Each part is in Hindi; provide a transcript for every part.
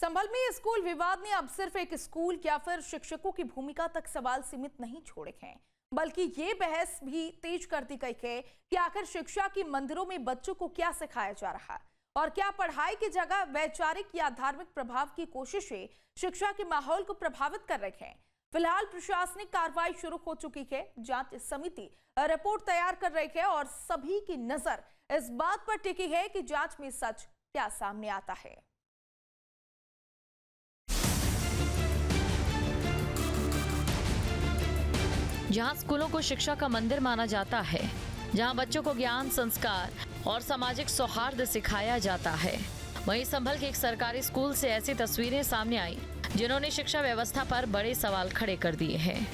संभल में स्कूल विवाद ने अब सिर्फ एक स्कूल या फिर शिक्षकों की भूमिका तक सवाल सीमित नहीं छोड़े हैं, बल्कि ये बहस भी तेज कर दी गई है कि आखिर शिक्षा की मंदिरों में बच्चों को क्या सिखाया जा रहा है और क्या पढ़ाई की जगह वैचारिक या धार्मिक प्रभाव की कोशिशें शिक्षा के माहौल को प्रभावित कर रही हैं। फिलहाल प्रशासनिक कार्रवाई शुरू हो चुकी है। जांच समिति रिपोर्ट तैयार कर रही है और सभी की नजर इस बात पर टिकी है कि जांच में सच क्या सामने आता है। जहां स्कूलों को शिक्षा का मंदिर माना जाता है, जहां बच्चों को ज्ञान, संस्कार और सामाजिक सौहार्द सिखाया जाता है, वहीं संभल के एक सरकारी स्कूल से ऐसी तस्वीरें सामने आई जिन्होंने शिक्षा व्यवस्था पर बड़े सवाल खड़े कर दिए हैं।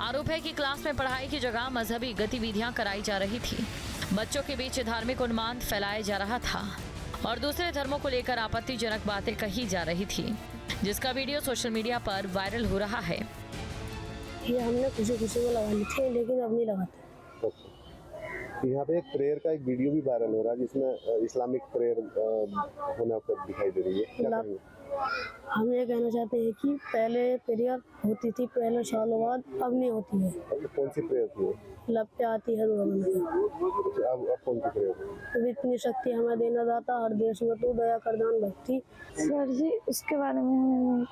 आरोप है कि क्लास में पढ़ाई की जगह मजहबी गतिविधियां कराई जा रही थी, बच्चों के बीच धार्मिक उन्माद फैलाया जा रहा था और दूसरे धर्मों को लेकर आपत्तिजनक बातें कही जा रही थी, जिसका वीडियो सोशल मीडिया पर वायरल हो रहा है। ये हमने खुशी को लगा ली थी, लेकिन अब नहीं लगाते। यहाँ पे एक प्रेयर का एक वीडियो भी वायरल हो रहा है जिसमें इस्लामिक प्रेयर होना पर दिखाई दे रही है। क्या कहेंगे? हम ये कहना चाहते हैं कि पहले प्रेयर होती थी, पहले सालों बाद, अब नहीं होती है। कौन सी प्रेयर थी? लब पे आती है अब कौन सी प्रेयर? अब इतनी शक्ति हमें देना दाता, हर देश में तू दया करदान भक्ति। सर जी, उसके बारे में हमें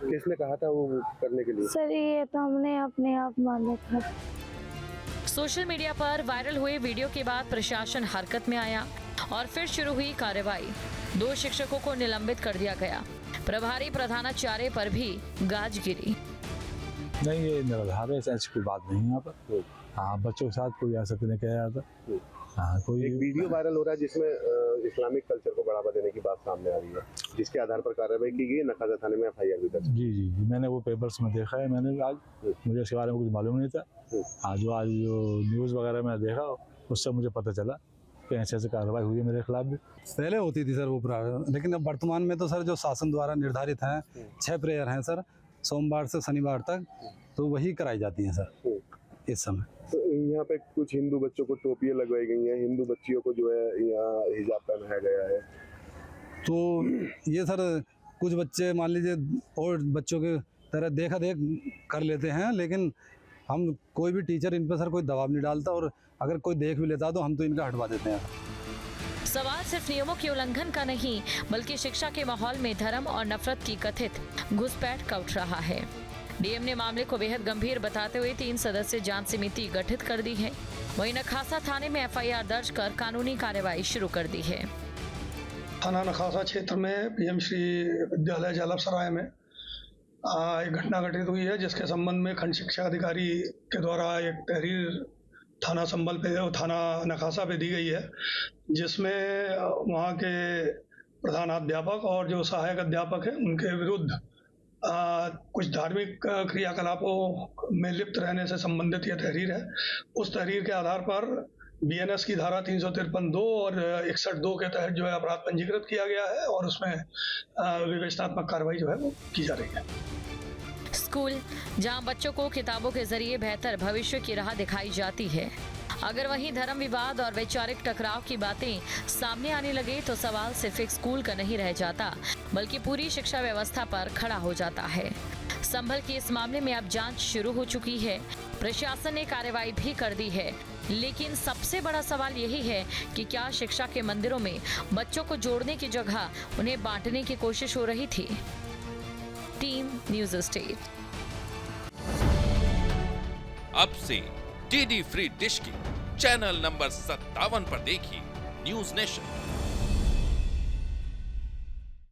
किसने कहा था वो करने के लिए? सर ये तो हमने अपने आप माना था। सोशल मीडिया पर वायरल हुए वीडियो के बाद प्रशासन हरकत में आया और फिर शुरू हुई कार्रवाई। 2 शिक्षकों को निलंबित कर दिया गया। प्रभारी प्रधानाचार्य पर भी गाज गिरी। नहीं, ये निराधार है, ऐसी कोई बात नहीं है यहाँ पर। हाँ, बच्चों के साथ कोई ऐसा नहीं किया जाता। हाँ, कोई एक वीडियो वायरल हो रहा है जिसमें इस्लामिक कल्चर को बढ़ावा देने की बात सामने आ रही है, जिसके आधार पर कार्रवाई की गई। नखासा थाने में FIR भी दर्ज। जी, मैंने वो पेपर्स में देखा है। मैंने आज मुझे इसके बारे में कुछ मालूम नहीं था। आज जो न्यूज़ वगैरह में देखा उससे मुझे पता चला कि ऐसे कार्रवाई हुई है मेरे खिलाफ भी। पहले होती थी सर वो प्रेयर, लेकिन अब वर्तमान में तो सर जो शासन द्वारा निर्धारित हैं 6 प्रेयर हैं सर, सोमवार से शनिवार तक, तो वही कराई जाती हैं सर इस समय। तो यहाँ पे कुछ हिंदू बच्चों को टोपियां लगवाई गई हैं, हिंदू बच्चियों को जो है यहाँ हिजाब पहनाया गया है। तो ये सर कुछ बच्चे मान लीजिए और बच्चों के तरह देखा देख कर लेते हैं, लेकिन हम कोई भी टीचर इन पर सर कोई दबाव नहीं डालता, और अगर कोई देख भी लेता तो हम तो इनका हटवा देते हैं। सवाल सिर्फ नियमों के उल्लंघन का नहीं, बल्कि शिक्षा के माहौल में धर्म और नफरत की कथित घुसपैठ का उठ रहा है। डीएम ने मामले को बेहद गंभीर बताते हुए 3 सदस्यीय जांच समिति गठित कर दी है। वहीं नखासा थाने में FIR दर्ज कर कानूनी कार्रवाई शुरू कर दी है। थाना नखासा क्षेत्र में PM श्री विद्यालय जालपसराय में एक घटना घटित हुई है, जिसके संबंध में खंड शिक्षा अधिकारी के द्वारा एक तहरीर थाना संभल पे और थाना नखासा पे दी गई है, जिसमें वहाँ के प्रधानाध्यापक और जो सहायक अध्यापक हैं उनके विरुद्ध कुछ धार्मिक क्रियाकलापों में लिप्त रहने से संबंधित यह तहरीर है। उस तहरीर के आधार पर BNS की धारा 353(2) और 61(2) के तहत जो है अपराध पंजीकृत किया गया है और उसमें विवेचनात्मक कार्रवाई जो है वो की जा रही है। स्कूल जहां बच्चों को किताबों के जरिए बेहतर भविष्य की राह दिखाई जाती है, अगर वहीं धर्म विवाद और वैचारिक टकराव की बातें सामने आने लगे तो सवाल सिर्फ एक स्कूल का नहीं रह जाता, बल्कि पूरी शिक्षा व्यवस्था पर खड़ा हो जाता है। संभल की इस मामले में अब जांच शुरू हो चुकी है। प्रशासन ने कार्रवाई भी कर दी है, लेकिन सबसे बड़ा सवाल यही है कि क्या शिक्षा के मंदिरों में बच्चों को जोड़ने की जगह उन्हें बांटने की कोशिश हो रही थी। Team news state. अब से DD फ्री डिश की चैनल नंबर 57 पर देखिए न्यूज़ नेशन।